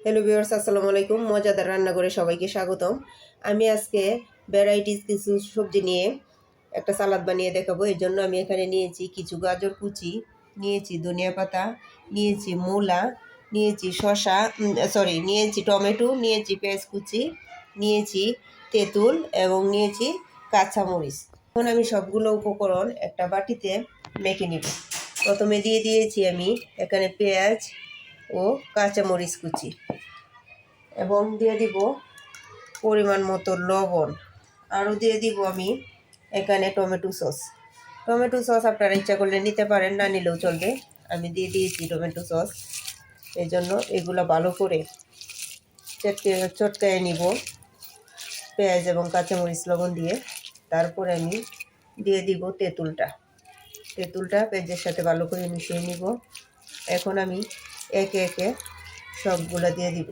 Hello viewers, আসসালামু আলাইকুম। মজাদার রান্নাঘরে সবাইকে স্বাগতম। আমি আজকে ভ্যারাইটিস কিছু সবজি নিয়ে একটা সালাদ বানিয়ে দেখাবো। এর জন্য আমি এখানে নিয়েছি কিছু গাজর কুচি, নিয়েছি ধনিয়া পাতা, নিয়েছি মূলা, নিয়েছি শসা, নিয়েছি টমেটো, নিয়েছি পেঁয়াজ কুচি, নিয়েছি তেঁতুল এবং নিয়েছি কাঁচামরিচ। এখন আমি সবগুলো উপকরণ একটা বাটিতে মেখে নিব। প্রথমে দিয়ে দিয়েছি আমি এখানে পেঁয়াজ ও কাঁচামরিচ কুচি এবং দিয়ে দিব পরিমাণ মতো লবণ। আরও দিয়ে দিব আমি এখানে টমেটো সস। আপনারা ইচ্ছা করলে নিতে পারেন, না নিলেও চলবে। আমি দিয়ে দিয়েছি টমেটো সস। এই জন্য এগুলো ভালো করে চটকায় নিব পেঁয়াজ এবং কাঁচামরিচ লবণ দিয়ে। তারপরে আমি দিয়ে দিব তেঁতুলটা পেঁয়াজের সাথে ভালো করে মিশিয়ে নিব। এখন আমি একে একে সবগুলো দিয়ে দিব।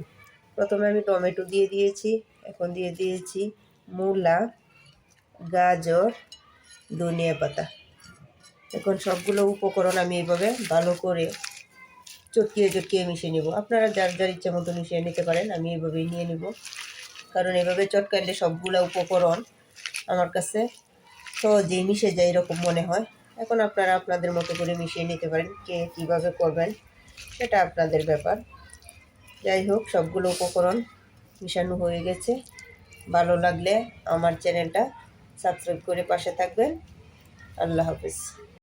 প্রথমে আমি টমেটো দিয়ে দিয়েছি, এখন দিয়ে দিয়েছি মূলা, গাজর, ধনিয়া পাতা। এখন সবগুলো উপকরণ আমি এইভাবে ভালো করে চটকিয়ে মিশিয়ে নেব। আপনারা যার যার ইচ্ছা মতো মিশিয়ে নিতে পারেন, আমি এইভাবেই নিয়ে নেব, কারণ এভাবে চটকাইলে সবগুলো উপকরণ আমার কাছে সহজেই মিশে যায় এরকম মনে হয়। এখন আপনারা আপনাদের মতো করে মিশিয়ে নিতে পারেন, কে কীভাবে করবেন সেটা আপনাদের ব্যাপার। যাই হোক, সবগুলো উপকরণ মিশানো হয়ে গেছে। ভালো লাগলে আমার চ্যানেলটা সাবস্ক্রাইব করে পাশে থাকবেন। আল্লাহ হাফেজ।